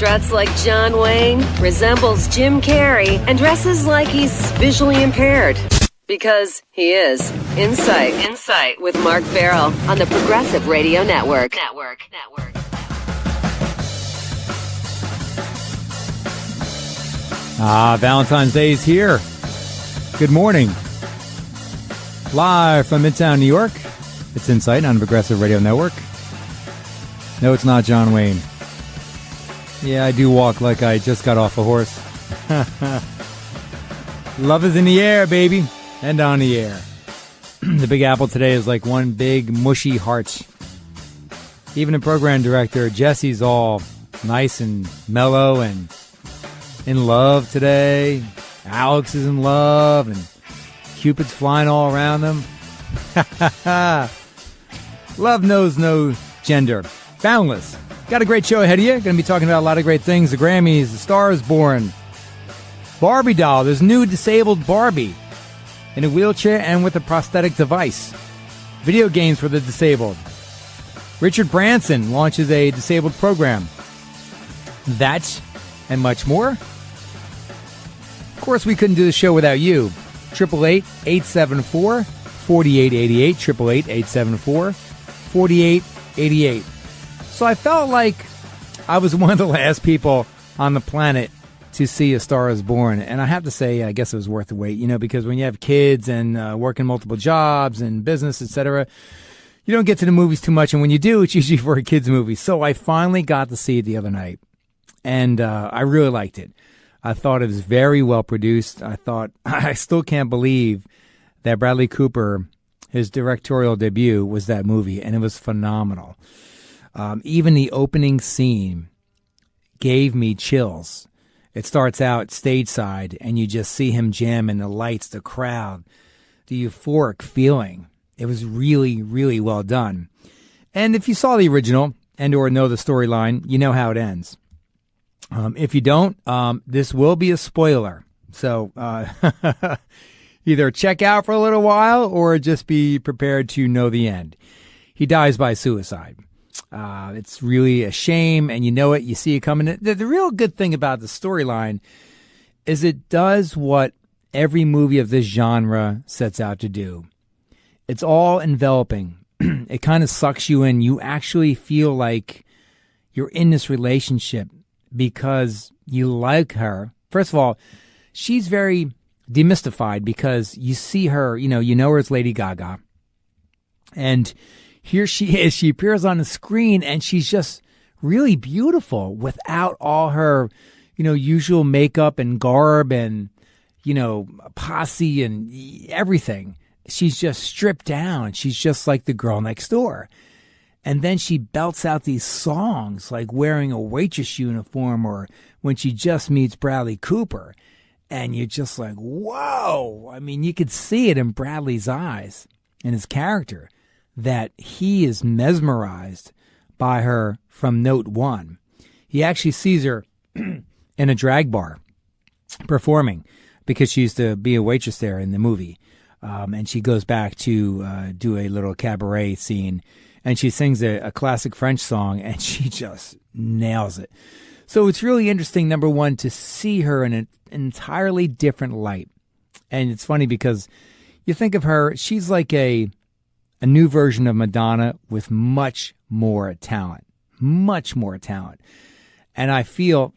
struts like John Wayne, resembles Jim Carrey, and dresses like he's visually impaired. Because he is. Insight with Mark Farrell on the Progressive Radio Network. Valentine's Day is here. Good morning. Live from Midtown, New York. It's Insight on the Progressive Radio Network. No, it's not John Wayne. Yeah, I do walk like I just got off a horse. Love is in the air, baby. And on the air. The Big Apple today is like one big mushy heart. Even the program director, Jesse's all nice and mellow and in love today. Alex is in love and Cupid's flying all around them. Love knows no gender. Boundless. Got a great show ahead of you. Going to be talking about a lot of great things. The Grammys, The Star is Born. Barbie doll. There's a new disabled Barbie in a wheelchair and with a prosthetic device. Video games for the disabled. Richard Branson launches a disabled program. That and much more. Of course, we couldn't do the show without you. 888-874-4888. 888-874-4888. So I felt like I was one of the last people on the planet to see A Star is Born. And I have to say, I guess it was worth the wait, because when you have kids and working multiple jobs and business, etc., you don't get to the movies too much. And when you do, it's usually for a kid's movie. So I finally got to see it the other night. And I really liked it. I thought it was very well produced. I still can't believe that Bradley Cooper, his directorial debut, was that movie. And it was phenomenal. Even the opening scene gave me chills. It starts out stage side, and you just see him jamming, the lights, the crowd, the euphoric feeling. It was really, really well done. And if you saw the original and or know the storyline, you know how it ends. If you don't, this will be a spoiler. So either check out for a little while or just be prepared to know the end. He dies by suicide. It's really a shame, and you know it. You see it coming. The real good thing about the storyline is it does what every movie of this genre sets out to do. It's all enveloping. It kind of sucks you in. You actually feel like you're in this relationship because you like her. First of all, she's very demystified because you see her, you know her as Lady Gaga. And here she is. She appears on the screen, and she's just really beautiful without all her, usual makeup and garb and, posse and everything. She's just stripped down. She's just like the girl next door. And then she belts out these songs like wearing a waitress uniform or when she just meets Bradley Cooper. And you're just like, whoa. I mean, you could see it in Bradley's eyes and his character, that he is mesmerized by her from note one. He actually sees her in a drag bar performing because she used to be a waitress there in the movie. And she goes back to do a little cabaret scene, and she sings a classic French song, and she just nails it. So it's really interesting, number one, to see her in an entirely different light. And it's funny because you think of her, she's like a new version of Madonna with much more talent. And I feel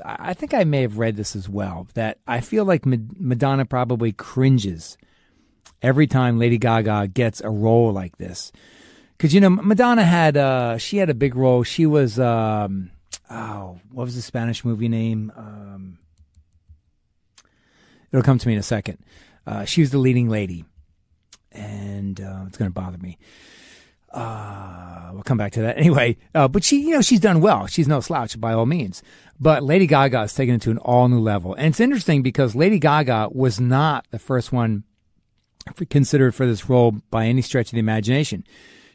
I think I may have read this as well, that I feel like Madonna probably cringes every time Lady Gaga gets a role like this. Because, Madonna had, she had a big role. She was, what was the Spanish movie name? It'll come to me in a second. She was the leading lady. And it's going to bother me. We'll come back to that anyway. But she, she's done well. She's no slouch by all means. But Lady Gaga has taken it to an all new level. And it's interesting because Lady Gaga was not the first one considered for this role by any stretch of the imagination.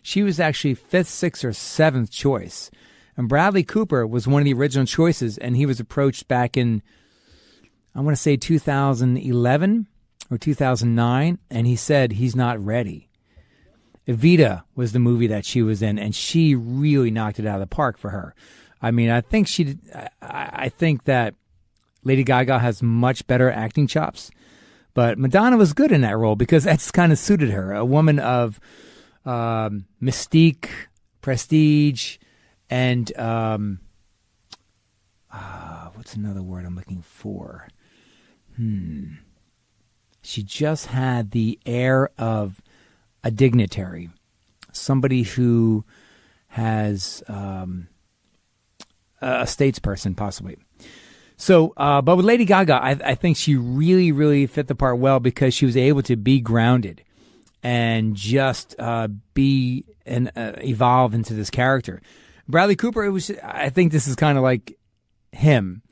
She was actually 5th, 6th, or 7th choice. And Bradley Cooper was one of the original choices, and he was approached back in, I want to say 2011 or 2009, and he said he's not ready. Evita was the movie that she was in, and she really knocked it out of the park for her. I mean, I think I think that Lady Gaga has much better acting chops, but Madonna was good in that role because that's kind of suited her. A woman of mystique, prestige, and what's another word I'm looking for? She just had the air of a dignitary, somebody who has a statesperson, possibly. So, but with Lady Gaga, I think she really, really fit the part well because she was able to be grounded and just be and evolve into this character. Bradley Cooper, I think this is kind of like him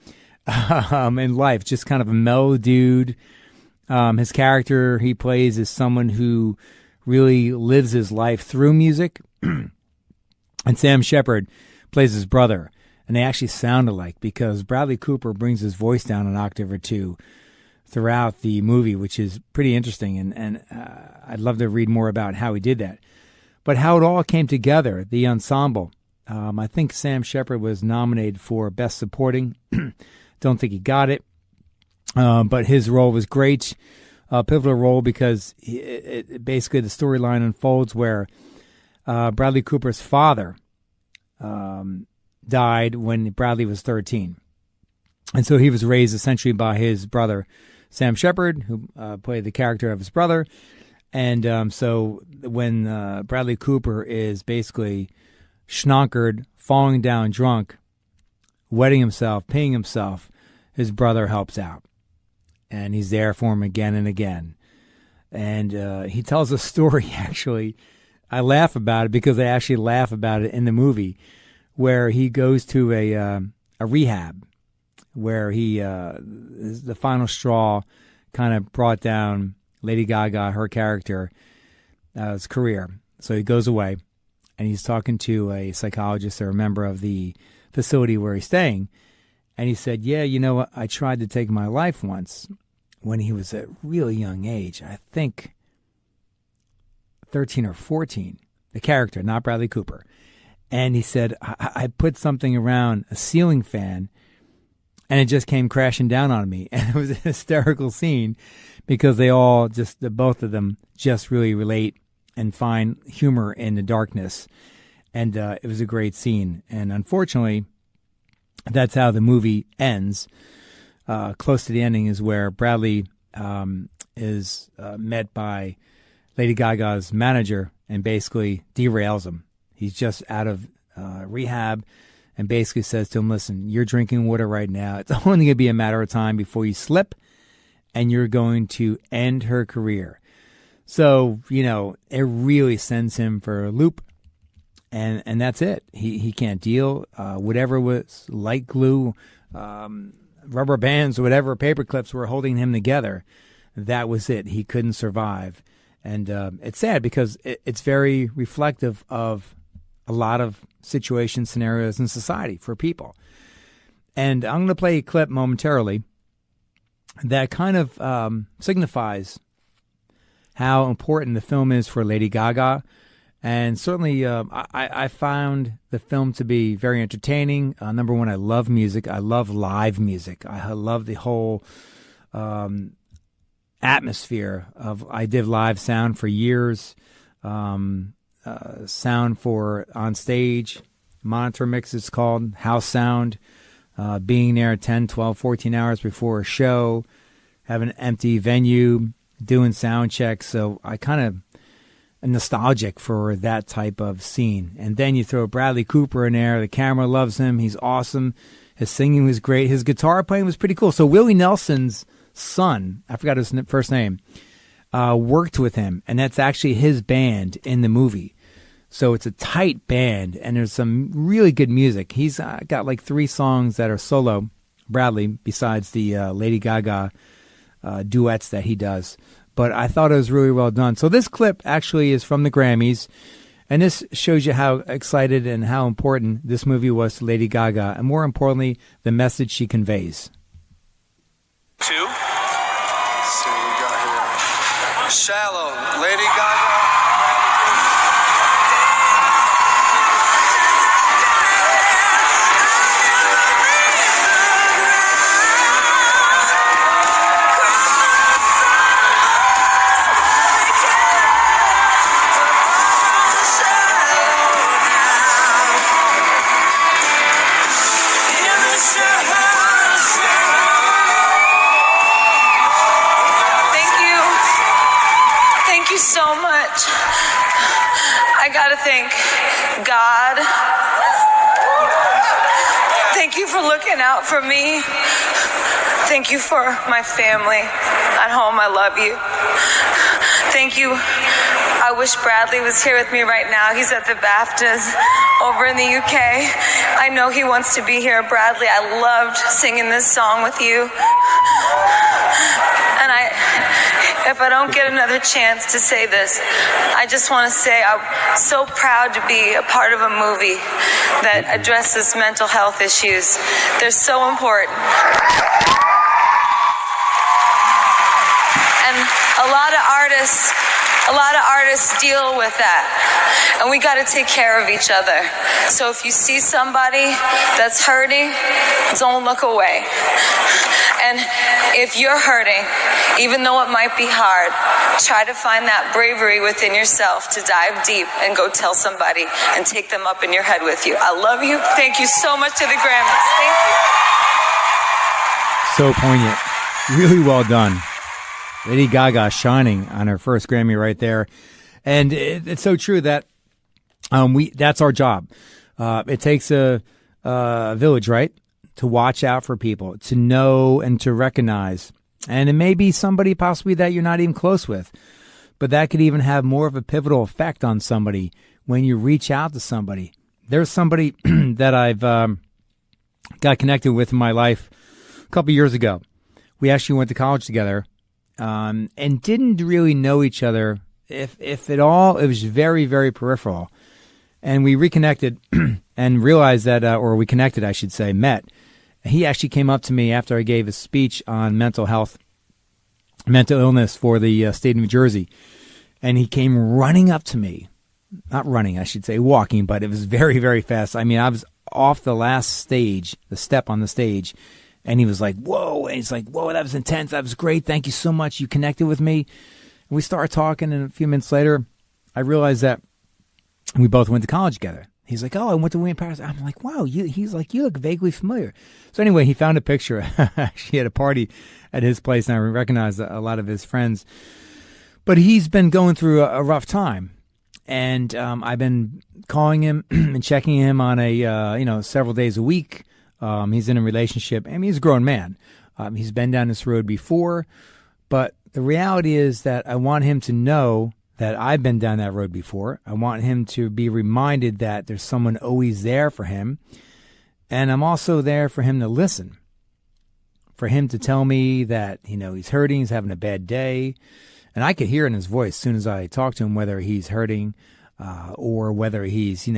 in life, just kind of a mellow dude. His character he plays is someone who really lives his life through music. And Sam Shepard plays his brother. And they actually sound alike because Bradley Cooper brings his voice down an octave or two throughout the movie, which is pretty interesting. And I'd love to read more about how he did that. But how it all came together, the ensemble. I think Sam Shepard was nominated for Best Supporting. Don't think he got it. But his role was great. A pivotal role because basically the storyline unfolds where Bradley Cooper's father died when Bradley was 13. And so he was raised essentially by his brother, Sam Shepard, who played the character of his brother. And so when Bradley Cooper is basically schnockered, falling down drunk, wetting himself, peeing himself, his brother helps out. And he's there for him again and again. And he tells a story, actually. I laugh about it because I actually laugh about it in the movie, where he goes to a rehab, where the final straw kind of brought down Lady Gaga, her character's career. So he goes away, and he's talking to a psychologist or a member of the facility where he's staying. And he said, yeah, you know, I tried to take my life once when he was at a really young age. I think 13 or 14, the character, not Bradley Cooper. And he said, I put something around a ceiling fan, and it just came crashing down on me. And it was a hysterical scene because both of them just really relate and find humor in the darkness. And it was a great scene. And unfortunately, that's how the movie ends. Close to the ending is where Bradley is met by Lady Gaga's manager and basically derails him. He's just out of rehab and basically says to him, listen, you're drinking water right now. It's only going to be a matter of time before you slip and you're going to end her career. So, you know, it really sends him for a loop. And that's it. He can't deal. Whatever was light glue, rubber bands, whatever paper clips were holding him together, that was it. He couldn't survive. And it's sad because it's very reflective of a lot of situations, scenarios in society for people. And I'm going to play a clip momentarily that kind of signifies how important the film is for Lady Gaga. And certainly I found the film to be very entertaining. Number one, I love music. I love live music. I love the whole atmosphere of, I did live sound for years. Sound for on stage, monitor mix it's called, house sound, being there 10, 12, 14 hours before a show, having an empty venue, doing sound checks. So I kind of nostalgic for that type of scene. And then you throw Bradley Cooper in there. The camera loves him. He's awesome. His singing was great. His guitar playing was pretty cool. So Willie Nelson's son, I forgot his first name, worked with him, and that's actually his band in the movie. So it's a tight band, and there's some really good music. He's got like 3 songs that are solo, Bradley, besides the Lady Gaga duets that he does. But I thought it was really well done. So this clip actually is from the Grammys, and this shows you how excited and how important this movie was to Lady Gaga, and more importantly, the message she conveys. 2. So we got here Shallow, Lady Gaga. so much. I gotta thank God. Thank you for looking out for me. Thank you for my family at home. I love you. Thank you. I wish Bradley was here with me right now. He's at the BAFTAs over in the UK. I know he wants to be here. Bradley, I loved singing this song with you. And if I don't get another chance to say this, I just want to say I'm so proud to be a part of a movie that addresses mental health issues. They're so important. And a lot of artists deal with that. And we got to take care of each other. So if you see somebody that's hurting, don't look away. And if you're hurting, even though it might be hard, try to find that bravery within yourself to dive deep and go tell somebody and take them up in your head with you. I love you. Thank you so much to the Grammys. Thank you. So poignant. Really well done. Lady Gaga shining on her first Grammy right there. And it's so true that that's our job. It takes a village, right, to watch out for people, to know and to recognize. And it may be somebody possibly that you're not even close with, but that could even have more of a pivotal effect on somebody when you reach out to somebody. There's somebody that I've got connected with in my life a couple years ago. We actually went to college together. And didn't really know each other, if at all. It was very, very peripheral. And we reconnected and realized that, or we connected, I should say, met. He actually came up to me after I gave a speech on mental health, mental illness for the state of New Jersey. And he came running up to me. Not running, I should say, walking, but it was very, very fast. I mean, I was off the last stage, the step on the stage. And he was like, whoa. And he's like, whoa, that was intense. That was great. Thank you so much. You connected with me. And we started talking. And a few minutes later, I realized that we both went to college together. He's like, oh, I went to William Paris. I'm like, wow. He's like, you look vaguely familiar. So anyway, he found a picture. Actually had a party at his place. And I recognized a lot of his friends. But he's been going through a rough time. And I've been calling him and checking him on several days a week. He's in a relationship. I mean, he's a grown man. He's been down this road before. But the reality is that I want him to know that I've been down that road before. I want him to be reminded that there's someone always there for him. And I'm also there for him to listen. For him to tell me that, he's hurting, he's having a bad day. And I could hear in his voice as soon as I talk to him whether he's hurting or whether he's,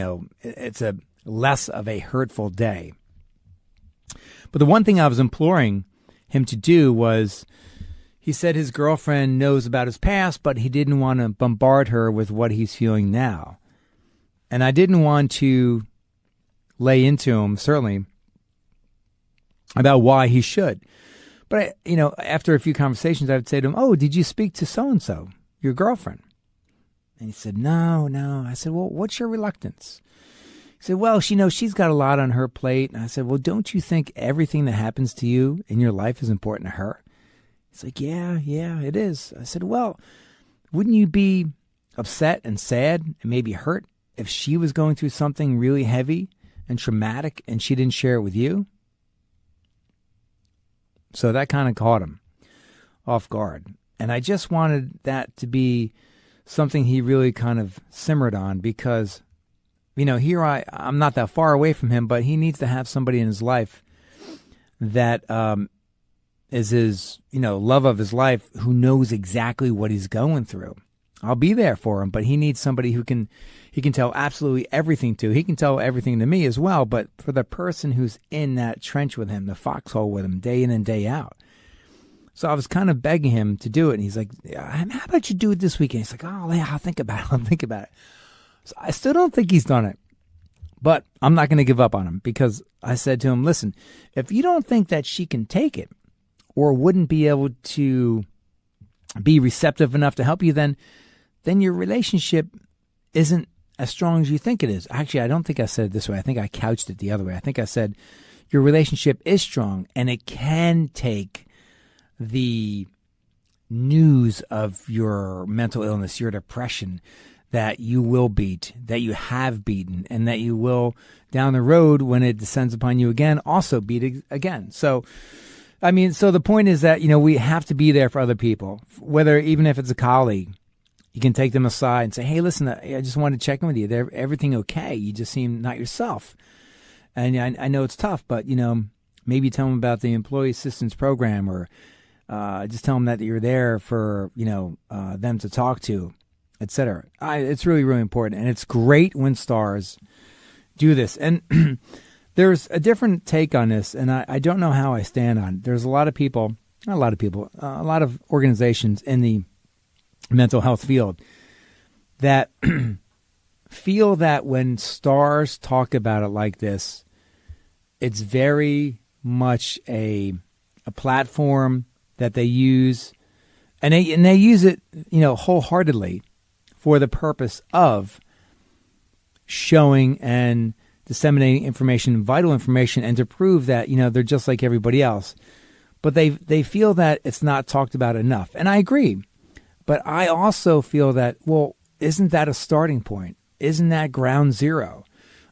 it's a less of a hurtful day. But the one thing I was imploring him to do was, he said his girlfriend knows about his past, but he didn't want to bombard her with what he's feeling now. And I didn't want to lay into him, certainly, about why he should. But, after a few conversations, I would say to him, oh, did you speak to so-and-so, your girlfriend? And he said, no. I said, well, what's your reluctance? He said, well, she's got a lot on her plate. And I said, well, don't you think everything that happens to you in your life is important to her? He's like, yeah, it is. I said, well, wouldn't you be upset and sad and maybe hurt if she was going through something really heavy and traumatic and she didn't share it with you? So that kind of caught him off guard. And I just wanted that to be something he really kind of simmered on because, here I'm not that far away from him, but he needs to have somebody in his life that is his, love of his life who knows exactly what he's going through. I'll be there for him, but he needs somebody he can tell absolutely everything to. He can tell everything to me as well, but for the person who's in that trench with him, the foxhole with him, day in and day out. So I was kind of begging him to do it, and he's like, how about you do it this weekend? He's like, oh, yeah, I'll think about it. So I still don't think he's done it, but I'm not going to give up on him because I said to him, listen, if you don't think that she can take it or wouldn't be able to be receptive enough to help you, then your relationship isn't as strong as you think it is. Actually, I don't think I said it this way. I think I couched it the other way. I think I said your relationship is strong and it can take the news of your mental illness, your depression, that you will beat, that you have beaten, and that you will down the road when it descends upon you again, also beat again. So, I mean, so the point is that, we have to be there for other people, whether even if it's a colleague. You can take them aside and say, hey, listen, I just wanted to check in with you. They're everything okay? You just seem not yourself. And I know it's tough, but, maybe tell them about the employee assistance program, or just tell them that you're there for, them to talk to, etc. It's really, really important. And it's great when stars do this. And there's a different take on this, and I don't know how I stand on it. There's a lot of people, not a lot of people, a lot of organizations in the mental health field that feel that when stars talk about it like this, it's very much a platform that they use, and they use it, wholeheartedly for the purpose of showing and disseminating information, vital information, and to prove that, they're just like everybody else. But they feel that it's not talked about enough. And I agree. But I also feel that, well, isn't that a starting point? Isn't that ground zero?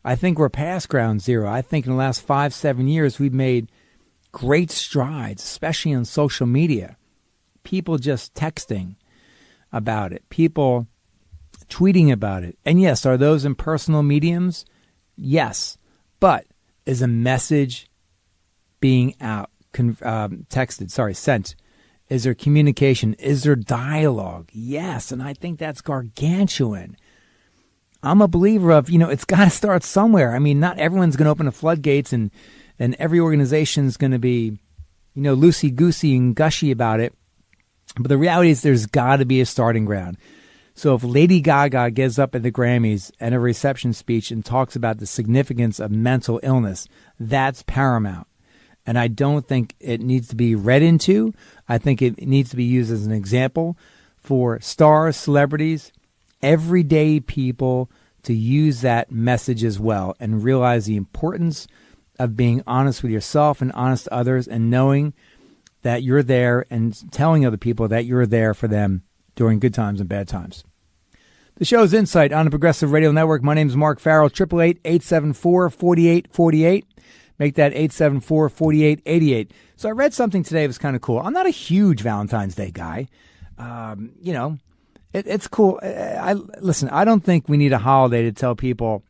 I think we're past ground zero. I think in the last 5-7 years, we've made great strides, especially on social media. People just texting about it. People tweeting about it. And yes, are those in personal mediums? Yes. But is a message being sent? Is there communication? Is there dialogue? Yes, and I think that's gargantuan. I'm a believer of, it's got to start somewhere. I mean, not everyone's going to open the floodgates and every organization is going to be, loosey-goosey and gushy about it. But the reality is there's got to be a starting ground. So if Lady Gaga gets up at the Grammys and a reception speech and talks about the significance of mental illness, that's paramount. And I don't think it needs to be read into. I think it needs to be used as an example for stars, celebrities, everyday people to use that message as well and realize the importance of being honest with yourself and honest to others and knowing that you're there and telling other people that you're there for them during good times and bad times. The show is Insight on the Progressive Radio Network. My name is Mark Farrell, 888-874-4848. Make that 874-4888. So I read something today that was kind of cool. I'm not a huge Valentine's Day guy. It's cool. Listen, I don't think we need a holiday to tell people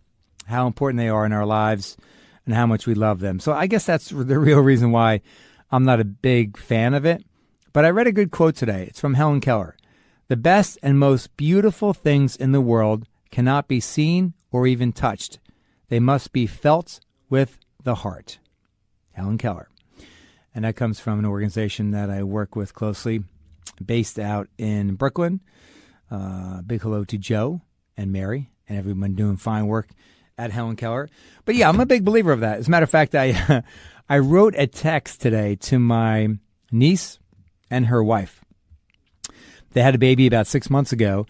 how important they are in our lives and how much we love them. So I guess that's the real reason why I'm not a big fan of it. But I read a good quote today. It's from Helen Keller. The best and most beautiful things in the world cannot be seen or even touched. They must be felt with the heart. Helen Keller. And that comes from an organization that I work with closely, based out in Brooklyn. Big hello to Joe and Mary and everyone doing fine work at Helen Keller. But yeah, I'm a big believer of that. As a matter of fact, I wrote a text today to my niece and her wife. They had a baby about 6 months ago,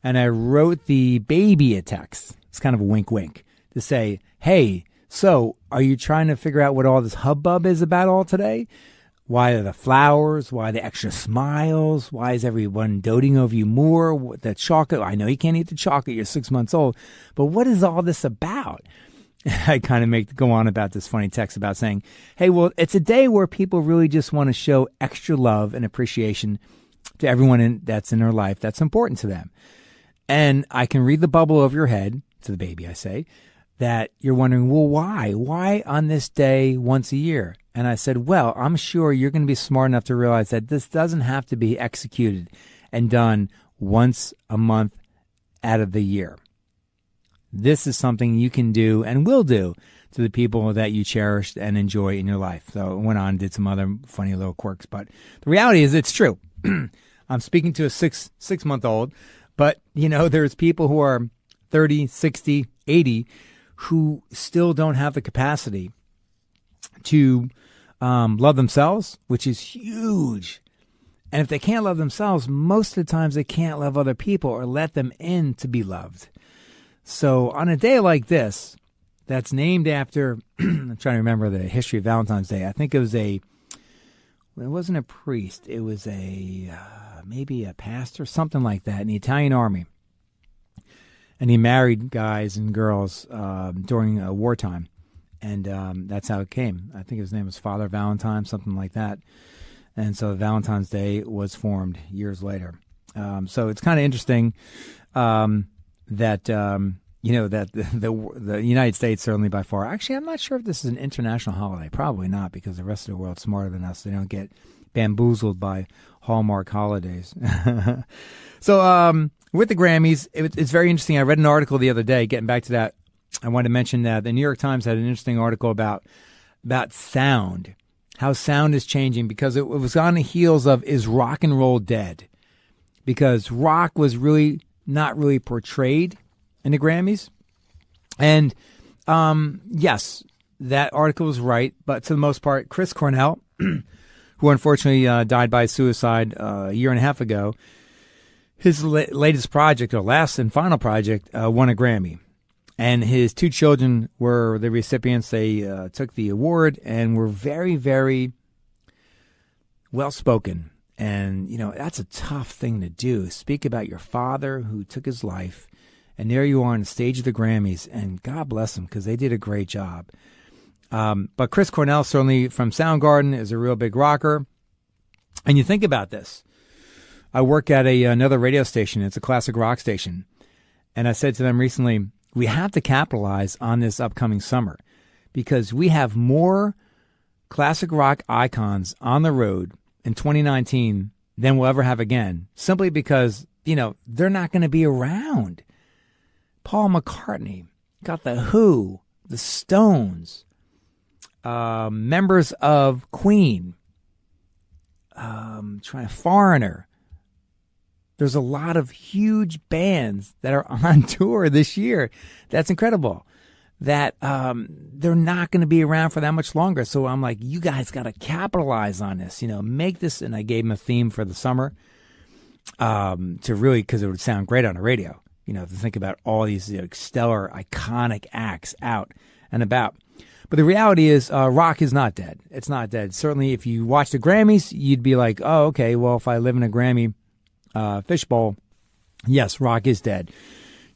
and I wrote the baby a text. It's kind of a wink to say, hey, so are you trying to figure out what all this hubbub is about all today? Why are the flowers? Why the extra smiles? Why is everyone doting over you more? The chocolate. I know you can't eat the chocolate. You're 6 months old. But what is all this about? I kind of go on about this funny text about saying, hey, well, it's a day where people really just want to show extra love and appreciation to everyone that's in their life that's important to them. And I can read the bubble over your head, to the baby I say, that you're wondering, well, why? Why on this day once a year? And I said, well, I'm sure you're going to be smart enough to realize that this doesn't have to be executed and done once a month out of the year. This is something you can do and will do to the people that you cherish and enjoy in your life. So I went on and did some other funny little quirks. But the reality is it's true. I'm speaking to a six-month-old, but, there's people who are 30, 60, 80 who still don't have the capacity to love themselves, which is huge. And if they can't love themselves, most of the times they can't love other people or let them in to be loved. So on a day like this, that's named after, I'm trying to remember the history of Valentine's Day. I think it was it wasn't a priest. It was maybe a pastor, something like that, in the Italian army. And he married guys and girls during wartime. And that's how it came. I think his name was Father Valentine, something like that. And so Valentine's Day was formed years later. So it's kind of interesting that that the United States certainly by far. Actually, I'm not sure if this is an international holiday. Probably not, because the rest of the world's smarter than us. They don't get bamboozled by Hallmark holidays. So with the Grammys, it's very interesting. I read an article the other day. Getting back to that, I wanted to mention that the New York Times had an interesting article about sound, how sound is changing, because it was on the heels of Is Rock and Roll Dead? Because rock was really not really portrayed in the Grammys. And yes, that article was right, but to the most part, Chris Cornell, who unfortunately died by suicide a year and a half ago, his latest project, or last and final project, won a Grammy. And his two children were the recipients. They took the award and were very, very well-spoken. And, that's a tough thing to do. Speak about your father who took his life. And there you are on the stage of the Grammys. And God bless them, because they did a great job. But Chris Cornell, certainly from Soundgarden, is a real big rocker. And you think about this. I work at another radio station. It's a classic rock station. And I said to them recently, we have to capitalize on this upcoming summer, because we have more classic rock icons on the road in 2019 than we'll ever have again, simply because, they're not going to be around. Paul McCartney, got the Who, the Stones, members of Queen, Foreigner. There's a lot of huge bands that are on tour this year. That's incredible. That they're not going to be around for that much longer. So I'm like, you guys got to capitalize on this. Make this. And I gave them a theme for the summer to really, because it would sound great on the radio. To think about all these stellar, iconic acts out and about. But the reality is, rock is not dead. It's not dead. Certainly, if you watch the Grammys, you'd be like, oh, okay, well, if I live in a Grammy fishbowl, yes, rock is dead.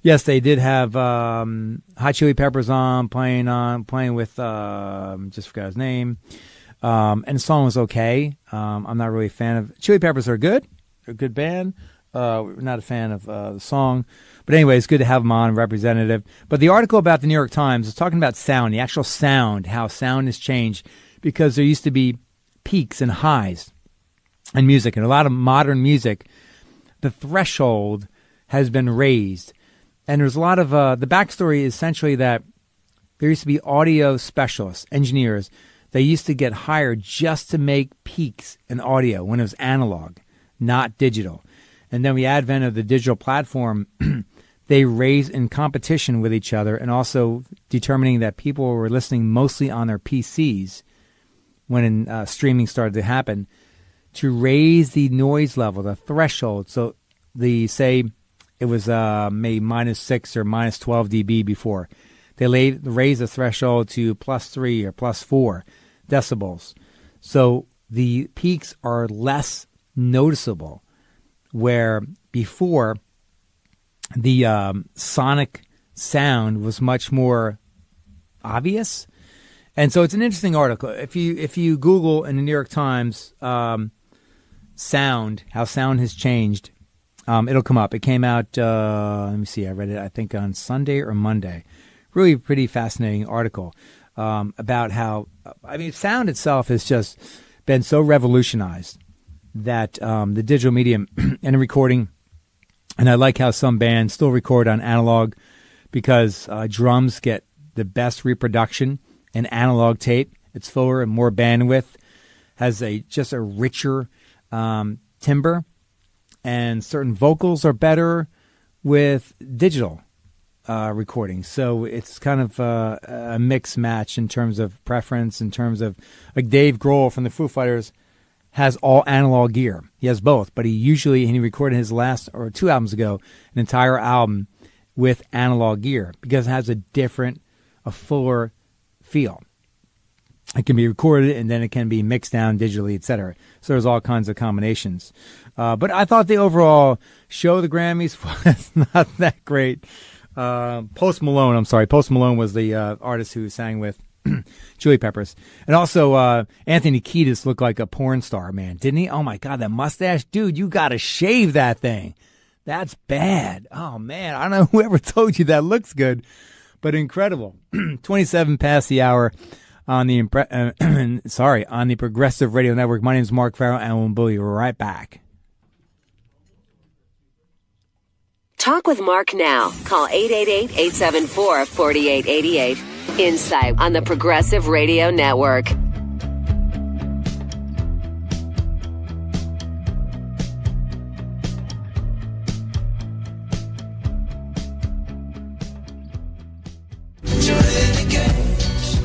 Yes, they did have Hot Chili Peppers playing with just forgot his name, and the song was okay. I'm not really a fan of Chili Peppers. Are good. They're a good band. We're not a fan of the song, but anyway, it's good to have them on, representative. But the article about the New York Times is talking about sound, the actual sound, how sound has changed, because there used to be peaks and highs in music, and a lot of modern music, the threshold has been raised. And there's a lot of, the backstory is essentially that there used to be audio specialists, engineers. They used to get hired just to make peaks in audio when it was analog, not digital. And then the advent of the digital platform, they raised in competition with each other, and also determining that people were listening mostly on their PCs when streaming started to happen, to raise the noise level, the threshold. So it was maybe -6 or -12 dB before. They raised the threshold to +3 or +4 decibels. So the peaks are less noticeable, where before the sonic sound was much more obvious. And so it's an interesting article. If you Google in the New York Times sound, how sound has changed, it'll come up. It came out, let me see, I read it, I think, on Sunday or Monday. Really pretty fascinating article about how, sound itself has just been so revolutionized that the digital medium and recording, and I like how some bands still record on analog, because drums get the best reproduction in analog tape. It's fuller and more bandwidth, has just a richer timbre, and certain vocals are better with digital recording. So it's kind of a mixed match in terms of preference, in terms of, like Dave Grohl from the Foo Fighters has all analog gear. He has both, but he recorded his last, or 2 albums ago, an entire album with analog gear, because it has a fuller feel. It can be recorded, and then it can be mixed down digitally, etc. So there's all kinds of combinations. But I thought the overall show of the Grammys was not that great. Post Malone was the artist who sang with Chili Peppers. And also Anthony Kiedis looked like a porn star, man, didn't he? Oh, my God, that mustache. Dude, you got to shave that thing. That's bad. Oh, man, I don't know whoever told you that looks good, but incredible. 27 past the hour. On the on the Progressive Radio Network. My name is Mark Farrell, and we'll be right back. Talk with Mark now. Call 888-874-4888. Insight on the Progressive Radio Network.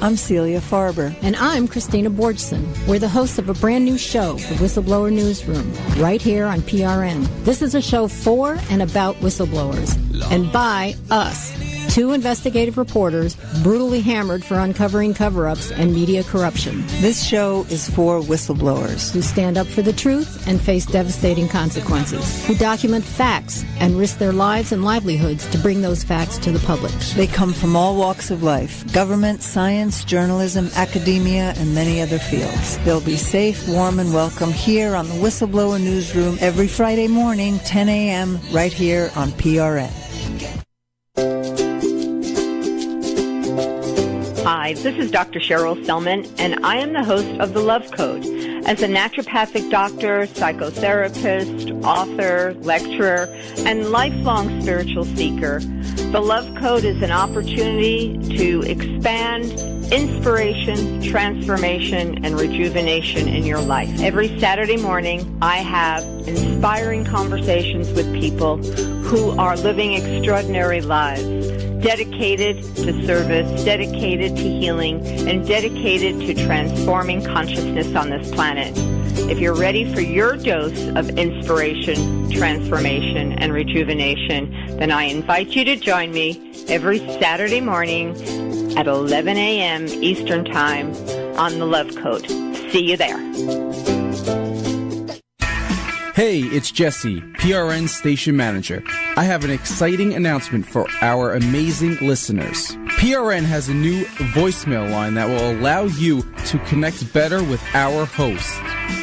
I'm Celia Farber. And I'm Christina Borgson. We're the hosts of a brand new show, The Whistleblower Newsroom, right here on PRN. This is a show for and about whistleblowers, and by us. Two investigative reporters brutally hammered for uncovering cover-ups and media corruption. This show is for whistleblowers who stand up for the truth and face devastating consequences, who document facts and risk their lives and livelihoods to bring those facts to the public. They come from all walks of life: government, science, journalism, academia, and many other fields. They'll be safe, warm, and welcome here on the Whistleblower Newsroom every Friday morning, 10 a.m., right here on PRN. Hi, this is Dr. Cheryl Selman, and I am the host of The Love Code. As a naturopathic doctor, psychotherapist, author, lecturer, and lifelong spiritual seeker, The Love Code is an opportunity to expand inspiration, transformation, and rejuvenation in your life. Every Saturday morning, I have inspiring conversations with people who are living extraordinary lives, dedicated to service, dedicated to healing, and dedicated to transforming consciousness on this planet. If you're ready for your dose of inspiration, transformation, and rejuvenation, then I invite you to join me every Saturday morning at 11 a.m. Eastern Time on The Love Code. See you there. Hey, it's Jesse, PRN Station Manager. I have an exciting announcement for our amazing listeners. PRN has a new voicemail line that will allow you to connect better with our hosts.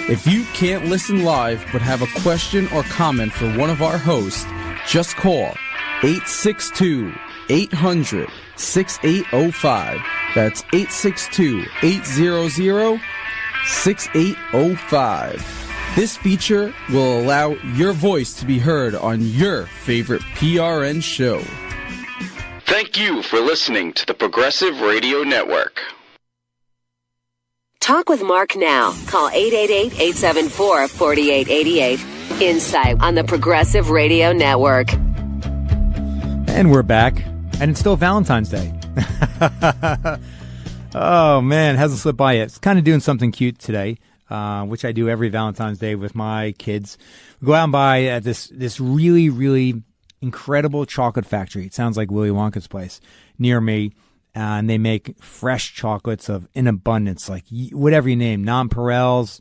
If you can't listen live but have a question or comment for one of our hosts, just call 862-800-6805. That's 862-800-6805. This feature will allow your voice to be heard on your favorite PRN show. Thank you for listening to the Progressive Radio Network. Talk with Mark now. Call 888-874-4888. Insight on the Progressive Radio Network. And we're back. And it's still Valentine's Day. Oh, man. It hasn't slipped by yet. It's kind of doing something cute today. Which I do every Valentine's Day with my kids. We go out and buy this really, really incredible chocolate factory. It sounds like Willy Wonka's place near me. And they make fresh chocolates in abundance, like whatever you name, nonpareils.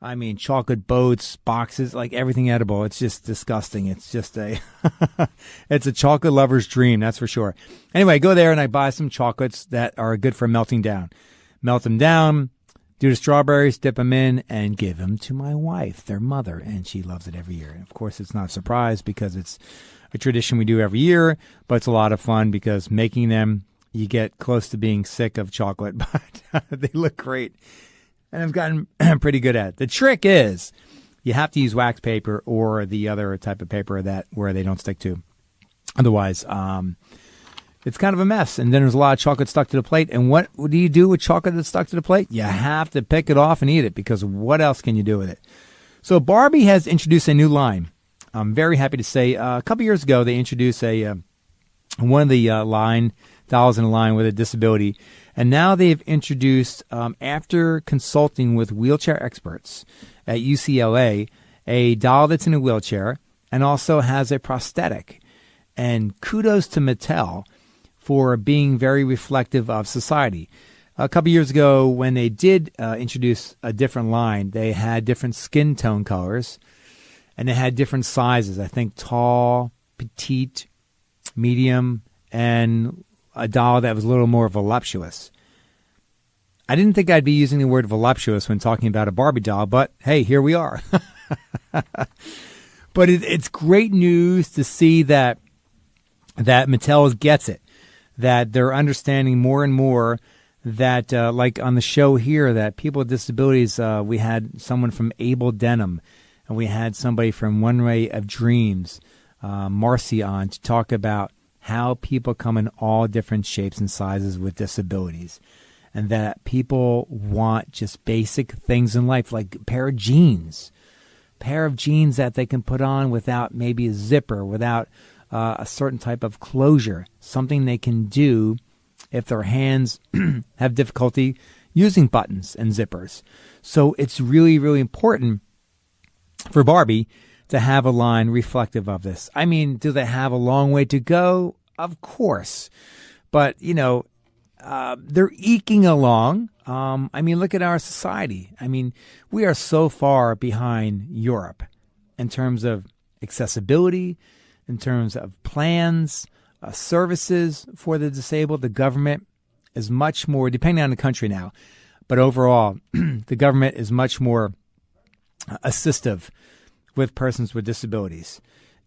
I mean, chocolate boats, boxes, like everything edible. It's just disgusting. It's just it's a chocolate lover's dream, that's for sure. Anyway, I go there and I buy some chocolates that are good for melting down. Melt them down. Do the strawberries, dip them in, and give them to my wife, their mother, and she loves it every year. And of course, it's not a surprise because it's a tradition we do every year, but it's a lot of fun because making them, you get close to being sick of chocolate, but they look great. And I've gotten pretty good at it. The trick is you have to use wax paper or the other type of paper where they don't stick to. Otherwise, it's kind of a mess. And then there's a lot of chocolate stuck to the plate. And what do you do with chocolate that's stuck to the plate? You have to pick it off and eat it because what else can you do with it? So Barbie has introduced a new line. I'm very happy to say a couple years ago they introduced one of the dolls in a line with a disability. And now they've introduced, after consulting with wheelchair experts at UCLA, a doll that's in a wheelchair and also has a prosthetic. And kudos to Mattel for being very reflective of society. A couple years ago, when they did introduce a different line, they had different skin tone colors, and they had different sizes. I think tall, petite, medium, and a doll that was a little more voluptuous. I didn't think I'd be using the word voluptuous when talking about a Barbie doll, but hey, here we are. But it's great news to see that Mattel gets it, that they're understanding more and more that, like on the show here, that people with disabilities, we had someone from Able Denim, and we had somebody from One Ray of Dreams, Marcy, on to talk about how people come in all different shapes and sizes with disabilities, and that people want just basic things in life, like a pair of jeans that they can put on without maybe a zipper, without a certain type of closure, something they can do if their hands have difficulty using buttons and zippers. So it's really, really important for Barbie to have a line reflective of this. I mean, do they have a long way to go? Of course. But, they're eking along. I mean, look at our society. I mean, we are so far behind Europe in terms of accessibility, in terms of plans, services for the disabled. The government is much more, depending on the country now, but overall, the government is much more assistive with persons with disabilities.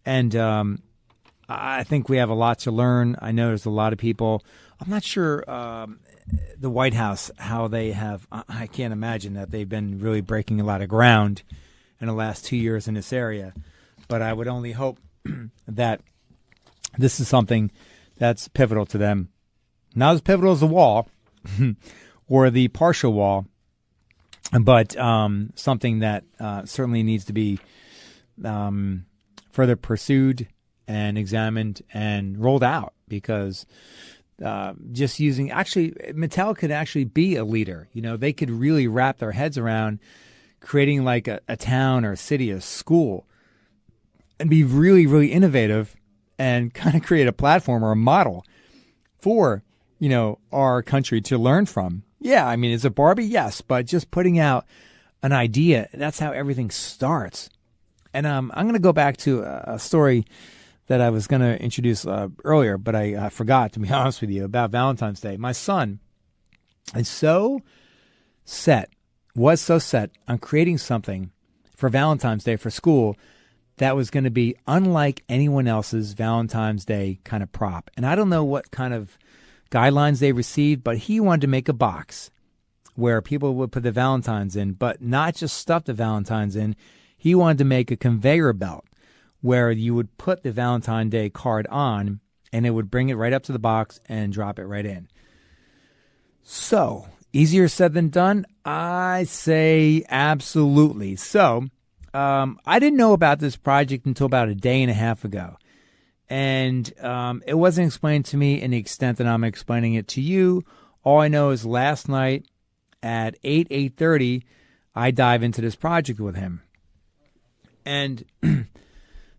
And I think we have a lot to learn. I know there's a lot of people. I'm not sure the White House, how they have, I can't imagine that they've been really breaking a lot of ground in the last 2 years in this area. But I would only hope that this is something that's pivotal to them. Not as pivotal as the wall or the partial wall, but something that certainly needs to be further pursued and examined and rolled out, because just using, actually, Mattel could actually be a leader. They could really wrap their heads around creating like a town or a city, a school, and be really, really innovative and kind of create a platform or a model for, our country to learn from. Yeah, I mean, is it Barbie? Yes, but just putting out an idea, that's how everything starts. And I'm going to go back to a story that I was going to introduce earlier, but I forgot, to be honest with you, about Valentine's Day. My son is was so set on creating something for Valentine's Day for school that was going to be unlike anyone else's Valentine's Day kind of prop. And I don't know what kind of guidelines they received, but he wanted to make a box where people would put the Valentines in, but not just stuff the Valentines in. He wanted to make a conveyor belt where you would put the Valentine Day card on, and it would bring it right up to the box and drop it right in. So, easier said than done? I say absolutely. So, I didn't know about this project until about a day and a half ago. And it wasn't explained to me in the extent that I'm explaining it to you. All I know is last night at 8:30, I dive into this project with him. And the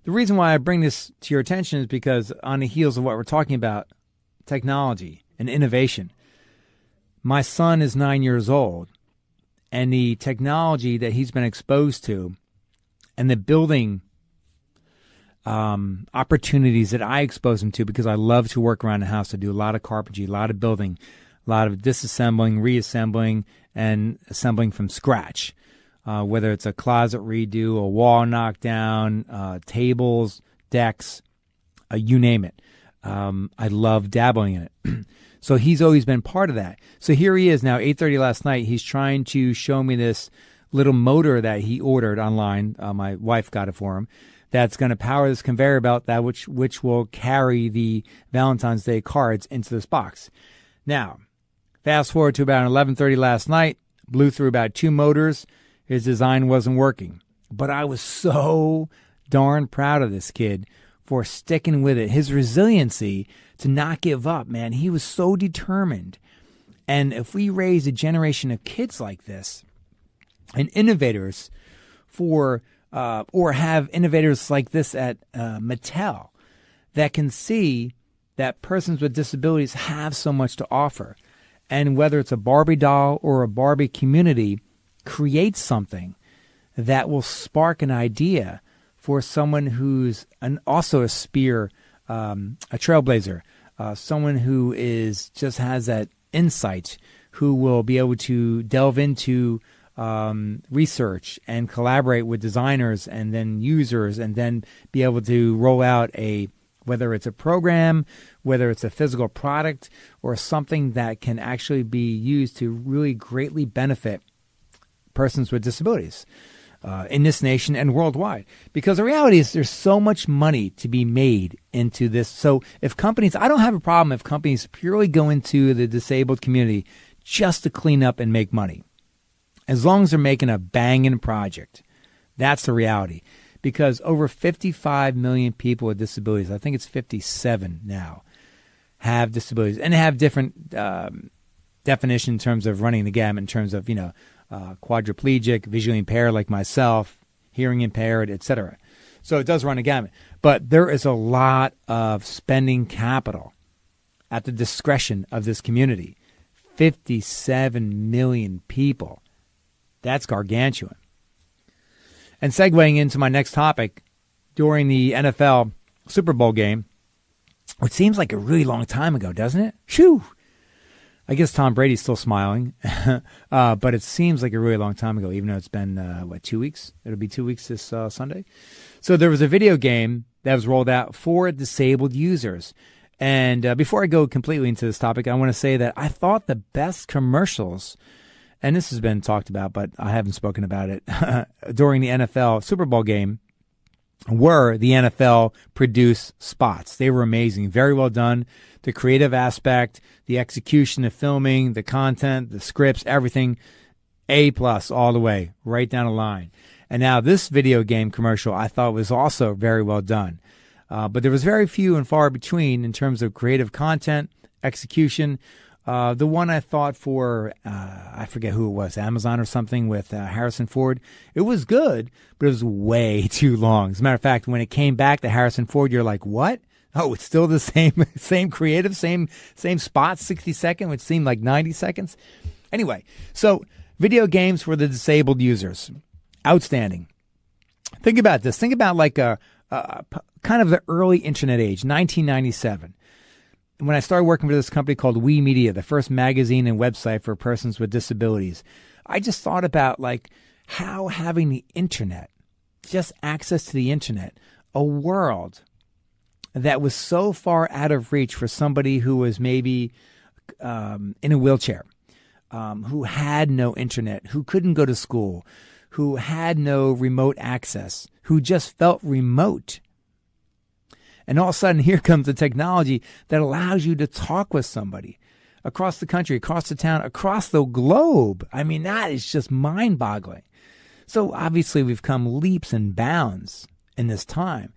reason why I bring this to your attention is because on the heels of what we're talking about, technology and innovation, my son is 9 years old, and the technology that he's been exposed to and the building opportunities that I expose him to, because I love to work around the house. I do a lot of carpentry, a lot of building, a lot of disassembling, reassembling, and assembling from scratch. Whether it's a closet redo, a wall knockdown, tables, decks, you name it. I love dabbling in it. So he's always been part of that. So here he is now, 8:30 last night. He's trying to show me this little motor that he ordered online. My wife got it for him. That's going to power this conveyor belt that which will carry the Valentine's Day cards into this box. Now, fast forward to about 11:30 last night. Blew through about 2 motors. His design wasn't working. But I was so darn proud of this kid for sticking with it. His resiliency to not give up, man. He was so determined. And if we raise a generation of kids like this and innovators for or have innovators like this at Mattel that can see that persons with disabilities have so much to offer, And whether it's a Barbie doll or a Barbie community, create something that will spark an idea for someone who's also a spear, a trailblazer, someone who just has that insight, who will be able to delve into research and collaborate with designers and then users, and then be able to roll out whether it's a program, whether it's a physical product, or something that can actually be used to really greatly benefit persons with disabilities in this nation and worldwide. Because the reality is there's so much money to be made into this. So if companies, I don't have a problem if companies purely go into the disabled community just to clean up and make money, as long as they're making a banging project. That's the reality. Because over 55 million people with disabilities, I think it's 57 now, have disabilities. And they have different definition in terms of running the gamut, in terms of, quadriplegic, visually impaired like myself, hearing impaired, etc. So it does run a gamut. But there is a lot of spending capital at the discretion of this community. 57 million people. That's gargantuan. And segueing into my next topic, during the NFL Super Bowl game, which seems like a really long time ago, doesn't it? Shoo! I guess Tom Brady's still smiling, but it seems like a really long time ago, even though it's been, 2 weeks? It'll be 2 weeks this Sunday. So there was a video game that was rolled out for disabled users. And before I go completely into this topic, I want to say that I thought the best commercials, and this has been talked about, but I haven't spoken about it, during the NFL Super Bowl game, were the NFL produced spots. They were amazing, very well done. The creative aspect, the execution, the filming, the content, the scripts, everything, A+ all the way, right down the line. And now this video game commercial I thought was also very well done. But there was very few and far between in terms of creative content, execution. The one I thought for, I forget who it was, Amazon or something, with Harrison Ford, it was good, but it was way too long. As a matter of fact, when it came back to Harrison Ford, you're like, what? Oh, it's still the same creative, same spot, 60 seconds, which seemed like 90 seconds. Anyway, so video games for the disabled users. Outstanding. Think about this. Think about like a kind of the early internet age, 1997. When I started working for this company called We Media, the first magazine and website for persons with disabilities, I just thought about like how having the internet, just access to the internet, a world that was so far out of reach for somebody who was maybe in a wheelchair, who had no internet, who couldn't go to school, who had no remote access, who just felt remote. And all of a sudden, here comes the technology that allows you to talk with somebody across the country, across the town, across the globe. I mean, that is just mind-boggling. So obviously, we've come leaps and bounds in this time.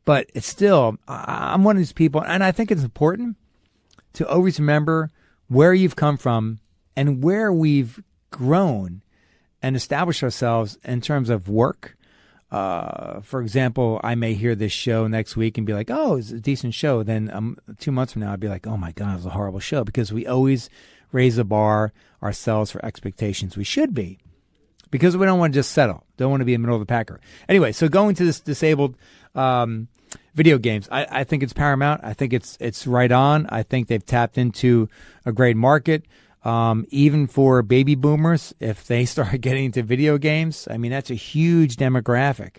But it's still, I'm one of these people, and I think it's important to always remember where you've come from and where we've grown and established ourselves in terms of work. For example, I may hear this show next week and be like, oh, it's a decent show. Then 2 months from now, I'd be like, oh my God, it was a horrible show, because we always raise the bar ourselves for expectations. We should be, because we don't want to just settle. Don't want to be in the middle of the packer. Anyway, so going to this disabled video games, I think it's paramount. I think it's right on. I think they've tapped into a great market. Even for baby boomers, if they start getting into video games, I mean, that's a huge demographic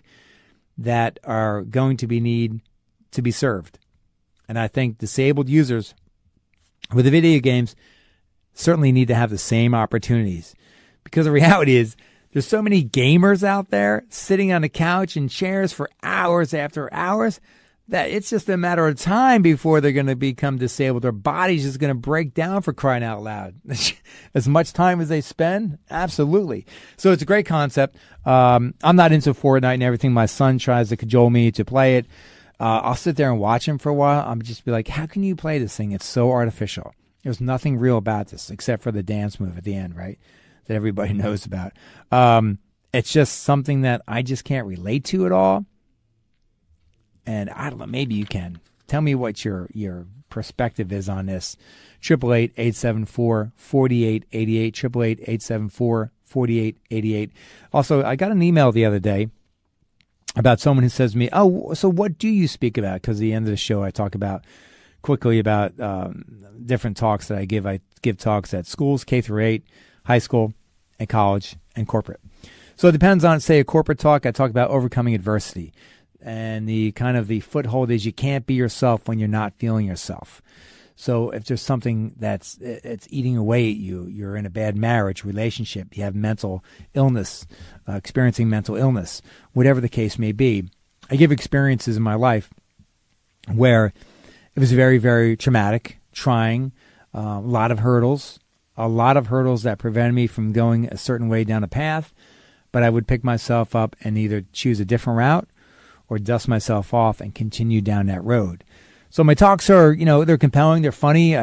that are going to need to be served. And I think disabled users with the video games certainly need to have the same opportunities, because the reality is there's so many gamers out there sitting on the couch in chairs for hours after hours that it's just a matter of time before they're going to become disabled. Their body's just going to break down, for crying out loud. As much time as they spend? Absolutely. So it's a great concept. I'm not into Fortnite and everything. My son tries to cajole me to play it. I'll sit there and watch him for a while. I'm just be like, how can you play this thing? It's so artificial. There's nothing real about this except for the dance move at the end, right? That everybody knows about. It's just something that I just can't relate to at all. And I don't know, maybe you can. Tell me what your perspective is on this. 888-874-4888, 888-874-4888. Also, I got an email the other day about someone who says to me, oh, so what do you speak about? Because at the end of the show, I talk quickly about different talks that I give. I give talks at schools, K through 8, high school, and college, and corporate. So it depends on, say, a corporate talk. I talk about overcoming adversity. And the kind of the foothold is you can't be yourself when you're not feeling yourself. So if there's something it's eating away at you, you're in a bad marriage, relationship, you have mental illness, experiencing mental illness, whatever the case may be. I give experiences in my life where it was very, very traumatic, trying, a lot of hurdles that prevented me from going a certain way down a path, but I would pick myself up and either choose a different route or dust myself off and continue down that road. So my talks are, they're compelling, they're funny,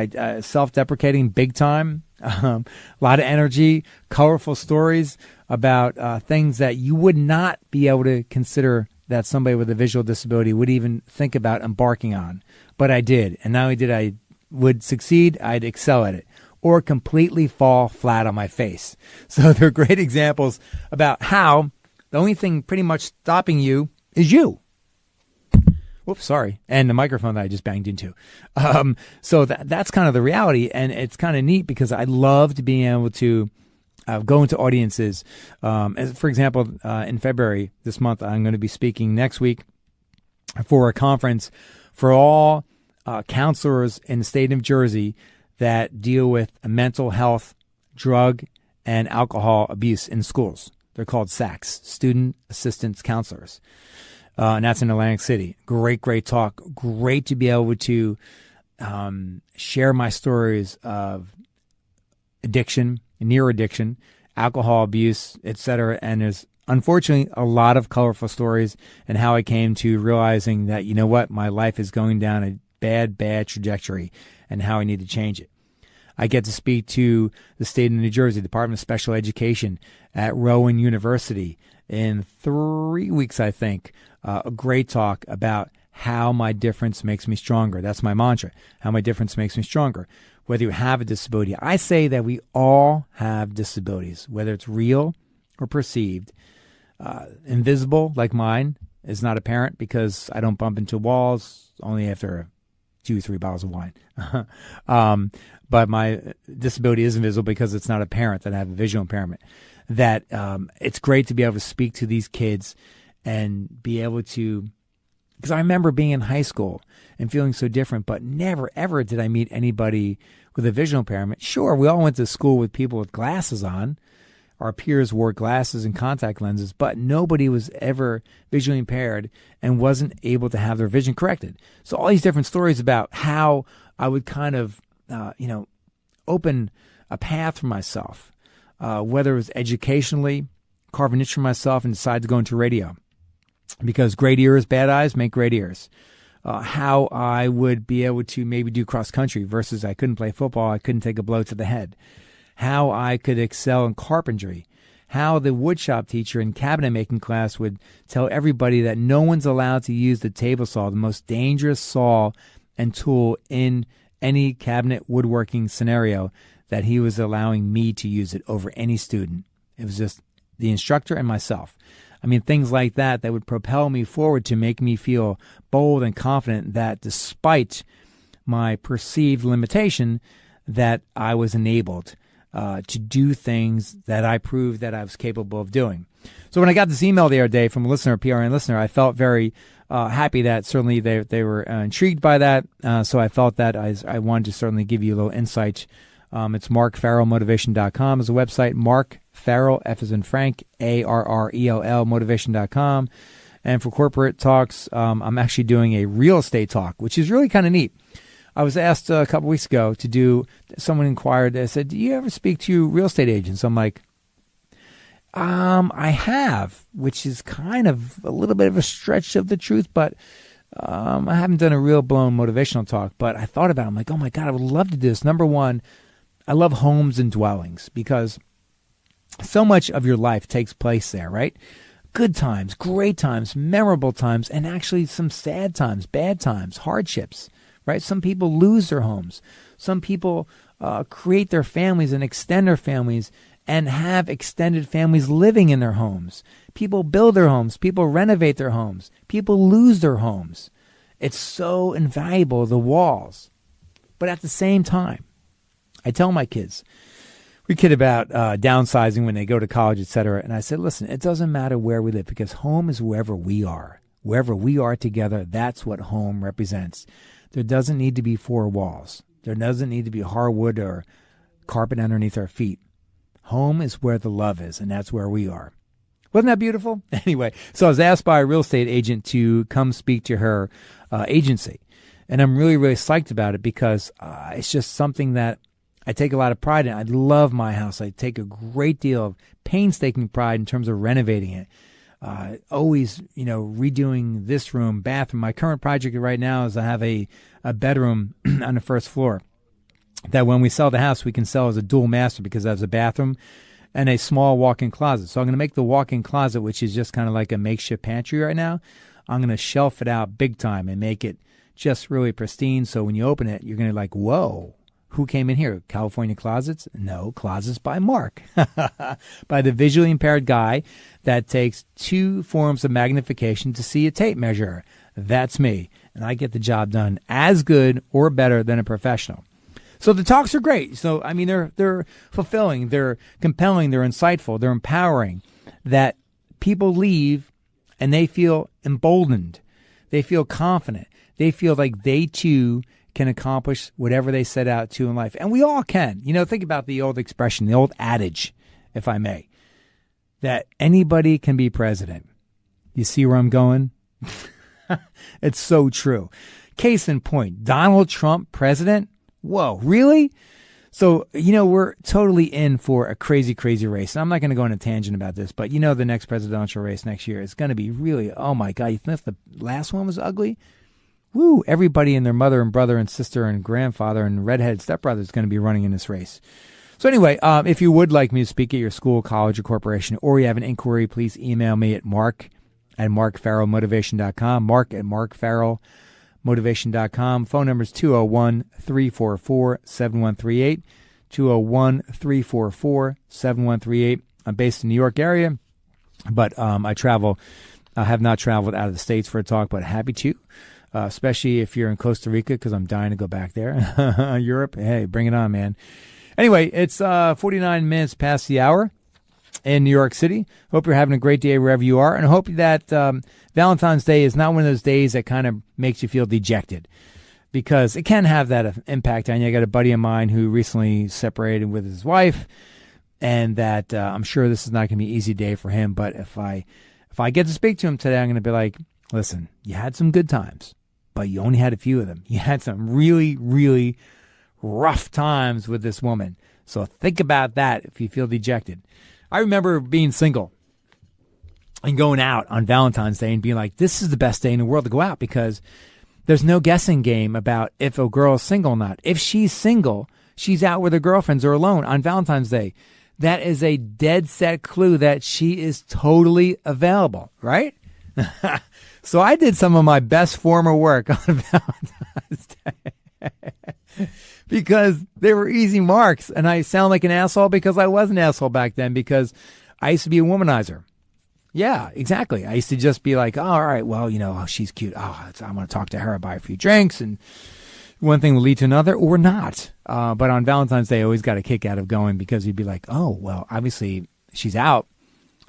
self-deprecating big time, a lot of energy, colorful stories about things that you would not be able to consider that somebody with a visual disability would even think about embarking on. But I did. And not only did I would succeed, I'd excel at it or completely fall flat on my face. So they're great examples about how the only thing pretty much stopping you is you. Whoops, sorry. And the microphone that I just banged into. So that's kind of the reality. And it's kind of neat because I loved being able to go into audiences. For example, in February this month, I'm going to be speaking next week for a conference for all counselors in the state of New Jersey that deal with mental health, drug, and alcohol abuse in schools. They're called SACs, Student Assistance Counselors. And that's in Atlantic City. Great talk. Great to be able to share my stories of addiction, near addiction, alcohol abuse, etc. And there's unfortunately a lot of colorful stories and how I came to realizing that, my life is going down a bad trajectory and how I need to change it. I get to speak to the state of New Jersey, Department of Special Education at Rowan University in 3 weeks, I think. A great talk about how my difference makes me stronger. That's my mantra, how my difference makes me stronger. Whether you have a disability, I say that we all have disabilities, whether it's real or perceived. Invisible, like mine, is not apparent because I don't bump into walls only after 2 or 3 bottles of wine. But my disability is invisible because it's not apparent that I have a visual impairment. That it's great to be able to speak to these kids and be able to, because I remember being in high school and feeling so different, but never, ever did I meet anybody with a visual impairment. Sure, we all went to school with people with glasses on. Our peers wore glasses and contact lenses, but nobody was ever visually impaired and wasn't able to have their vision corrected. So all these different stories about how I would kind of, open a path for myself, whether it was educationally, carve a niche for myself and decide to go into radio. Because great ears, bad eyes make great ears. How I would be able to maybe do cross country versus I couldn't play football, I couldn't take a blow to the head. How I could excel in carpentry. How the woodshop teacher in cabinet making class would tell everybody that no one's allowed to use the table saw, the most dangerous saw and tool in any cabinet woodworking scenario, that he was allowing me to use it over any student. It was just the instructor and myself. I mean, things like that would propel me forward to make me feel bold and confident that despite my perceived limitation, that I was enabled to do things that I proved that I was capable of doing. So when I got this email the other day from a listener, a PRN listener, I felt very happy that certainly they were intrigued by that. So I felt that I wanted to certainly give you a little insight. It's markfarrellmotivation.com is the website. Mark Farrell, F as in Frank, ARRELL, motivation.com. And for corporate talks, I'm actually doing a real estate talk, which is really kind of neat. I was asked a couple weeks ago to do, someone inquired, they said, do you ever speak to real estate agents? I'm like, I have, which is kind of a little bit of a stretch of the truth, but I haven't done a real blown motivational talk. But I thought about it. I'm like, oh my God, I would love to do this. Number one, I love homes and dwellings because so much of your life takes place there, right? good times, great times, memorable times, and actually some sad times, bad times, hardships, right? Some people lose their homes. Some people create their families and extend their families and have extended families living in their homes. People build their homes. People renovate their homes. People lose their homes. It's so invaluable, the walls. But at the same time, I tell my kids, we kid about downsizing when they go to college, etc. And I said, listen, it doesn't matter where we live because home is wherever we are. Wherever we are together, that's what home represents. There doesn't need to be four walls. There doesn't need to be hardwood or carpet underneath our feet. Home is where the love is, and that's where we are. Wasn't that beautiful? Anyway, so I was asked by a real estate agent to come speak to her agency. And I'm really, really psyched about it because it's just something that I take a lot of pride in. I love my house. I take a great deal of painstaking pride in terms of renovating it. Always, redoing this room, bathroom. My current project right now is I have a bedroom on the first floor that when we sell the house, we can sell as a dual master because it has a bathroom and a small walk-in closet. So I'm going to make the walk-in closet, which is just kind of like a makeshift pantry right now, I'm going to shelf it out big time and make it just really pristine. So when you open it, you're going to be like, whoa, who came in here? California Closets? No, Closets by Mark, by the visually impaired guy that takes 2 forms of magnification to see a tape measure. That's me. And I get the job done as good or better than a professional. So the talks are great. So, I mean, they're fulfilling, they're compelling, they're insightful, they're empowering, that people leave and they feel emboldened. They feel confident. They feel like they too can accomplish whatever they set out to in life. And we all can. Think about the old expression, the old adage, if I may, that anybody can be president. You see where I'm going? It's so true. Case in point, Donald Trump, president? Whoa, really? So, we're totally in for a crazy, crazy race. And I'm not going to go on a tangent about this, but the next presidential race next year is going to be really, oh my God, you think the last one was ugly? Woo, everybody and their mother and brother and sister and grandfather and redheaded stepbrother is going to be running in this race. So anyway, if you would like me to speak at your school, college, or corporation, or you have an inquiry, please email me at mark@markfarrellmotivation.com, mark@markfarrellmotivation.com. Phone number is 201-344-7138, 201-344-7138. I'm based in the New York area, but I have not traveled out of the States for a talk, but happy to. Especially if you're in Costa Rica, because I'm dying to go back there. Europe, hey, bring it on, man. Anyway, it's 49 minutes past the hour in New York City. Hope you're having a great day wherever you are, and I hope that Valentine's Day is not one of those days that kind of makes you feel dejected, because it can have that impact on you. I got a buddy of mine who recently separated with his wife, and that I'm sure this is not going to be an easy day for him, but if I get to speak to him today, I'm going to be like, listen, you had some good times, but you only had a few of them. You had some really, really rough times with this woman. So think about that if you feel dejected. I remember being single and going out on Valentine's Day and being like, this is the best day in the world to go out, because there's no guessing game about if a girl is single or not. If she's single, she's out with her girlfriends or alone on Valentine's Day. That is a dead set clue that she is totally available, right? So I did some of my best former work on Valentine's Day because they were easy marks. And I sound like an asshole because I was an asshole back then, because I used to be a womanizer. Yeah, exactly. I used to just be like, oh, all right, well, she's cute. Oh, I'm going to talk to her, buy a few drinks, and one thing will lead to another or not. But on Valentine's Day, I always got a kick out of going, because you'd be like, oh, well, obviously she's out,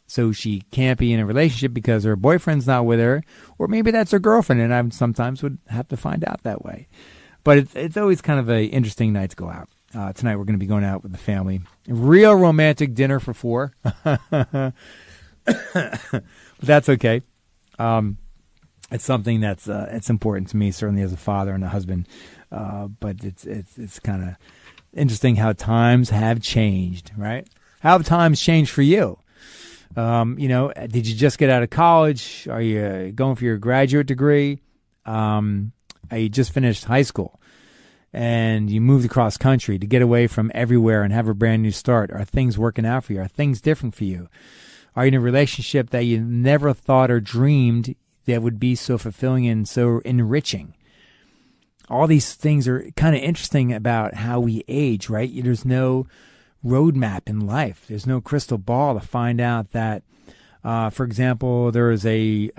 so she can't be in a relationship because her boyfriend's not with her, or maybe that's her girlfriend, and I sometimes would have to find out that way. But it's always kind of an interesting night to go out. Tonight we're going to be going out with the family. A real romantic dinner for 4. But that's okay. It's something that's it's important to me, certainly as a father and a husband. But it's kind of interesting how times have changed, right? How have times changed for you? Did you just get out of college? Are you going for your graduate degree? You just finished high school and you moved across country to get away from everywhere and have a brand new start. Are things working out for you? Are things different for you? Are you in a relationship that you never thought or dreamed that would be so fulfilling and so enriching? All these things are kind of interesting about how we age, right? There's no roadmap in life. There's no crystal ball to find out that, for example, there is a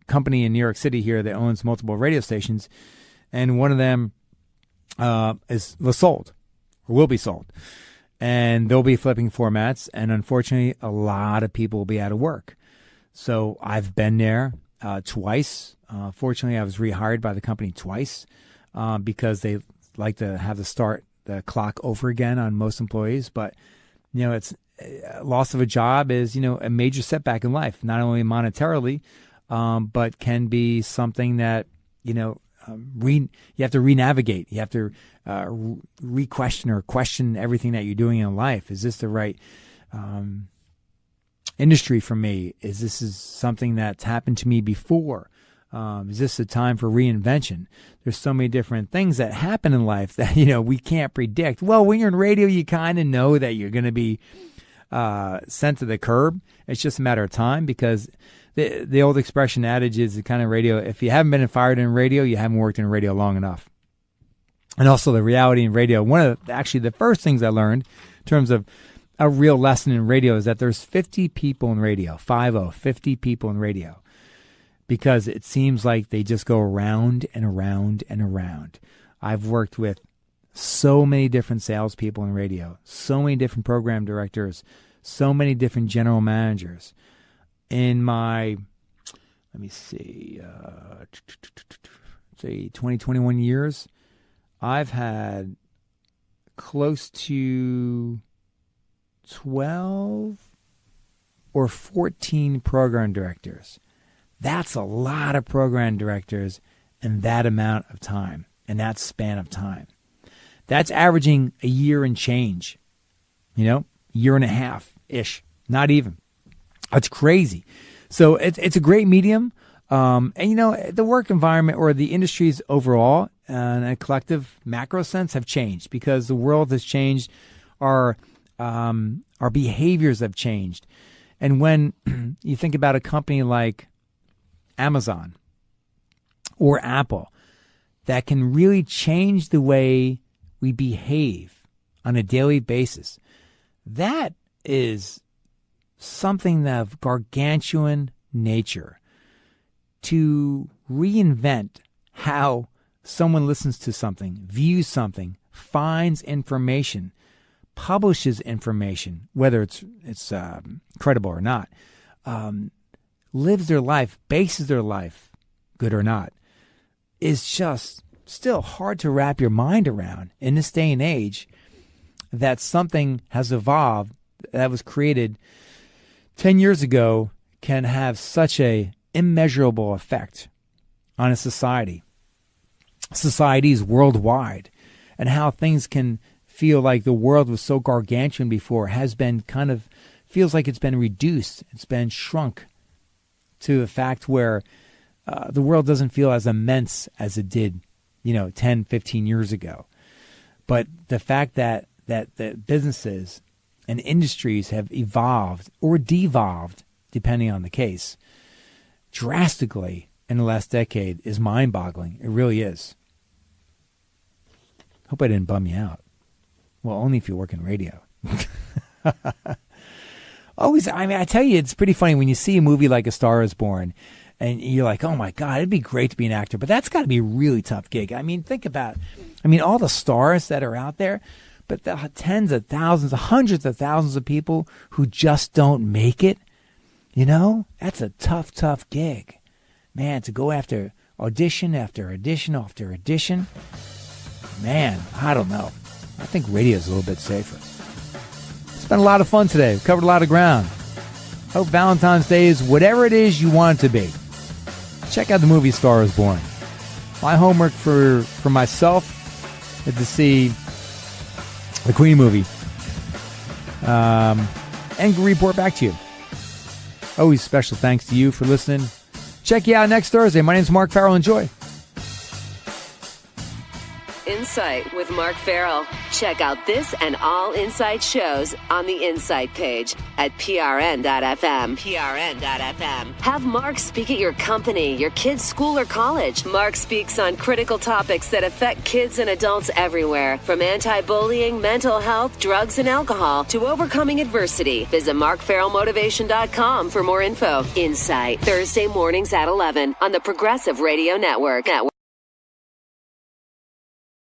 company in New York City here that owns multiple radio stations, and one of them was sold or will be sold. And they'll be flipping formats, and unfortunately, a lot of people will be out of work. So I've been there twice. Fortunately, I was rehired by the company twice because they like to have to start the clock over again on most employees. But, it's loss of a job is, a major setback in life, not only monetarily, but can be something that, you have to re-navigate. You have to re-question or question everything that you're doing in life. Is this the right industry for me? Is this something that's happened to me before? Is this a time for reinvention? There's so many different things that happen in life that, we can't predict. Well, when you're in radio, you kind of know that you're going to be sent to the curb. It's just a matter of time, because the old expression adage is the kind of radio, if you haven't been fired in radio, you haven't worked in radio long enough. And also the reality in radio, the first things I learned in terms of a real lesson in radio is that there's 50 people in radio, 50 people in radio, because it seems like they just go around and around and around. I've worked with so many different salespeople in radio, so many different program directors, so many different general managers. In my, 21 years, I've had close to 12 or 14 program directors. That's a lot of program directors in that amount of time, in that span of time. That's averaging a year and change, year and a half-ish, not even. It's crazy. So it's a great medium. And, the work environment or the industries overall in a collective macro sense have changed because the world has changed. Our behaviors have changed. And when you think about a company like Amazon or Apple that can really change the way we behave on a daily basis, that is something of gargantuan nature. To reinvent how someone listens to something, views something, finds information, publishes information, whether it's credible or not, lives their life, bases their life, good or not, is just still hard to wrap your mind around in this day and age, that something has evolved that was created 10 years ago can have such a immeasurable effect on a society, societies worldwide, and how things can feel like the world was so gargantuan before has been feels like it's been reduced, it's been shrunk to a fact where the world doesn't feel as immense as it did, 10, 15 years ago. But the fact that the businesses and industries have evolved or devolved, depending on the case, drastically in the last decade is mind-boggling. It really is. Hope I didn't bum you out. Well, only if you work in radio. I tell you, it's pretty funny when you see a movie like A Star Is Born and you're like, oh my God, it'd be great to be an actor, but that's got to be a really tough gig. Think about, all the stars that are out there, but the tens of thousands, hundreds of thousands of people who just don't make it. That's a tough gig. Man, to go after audition after audition after audition. Man, I don't know. I think radio is a little bit safer. It's been a lot of fun today. We've covered a lot of ground. Hope Valentine's Day is whatever it is you want it to be. Check out the movie Star Is Born. My homework for myself is to see the Queen movie. And report back to you. Always special thanks to you for listening. Check you out next Thursday. My name's Mark Farrell. Enjoy. Insight with Mark Farrell. Check out this and all Insight shows on the Insight page at prn.fm. prn.fm. Have Mark speak at your company, your kid's school or college. Mark speaks on critical topics that affect kids and adults everywhere, from anti-bullying, mental health, drugs, and alcohol to overcoming adversity. Visit markfarrellmotivation.com for more info. Insight, Thursday mornings at 11 on the Progressive Radio Network.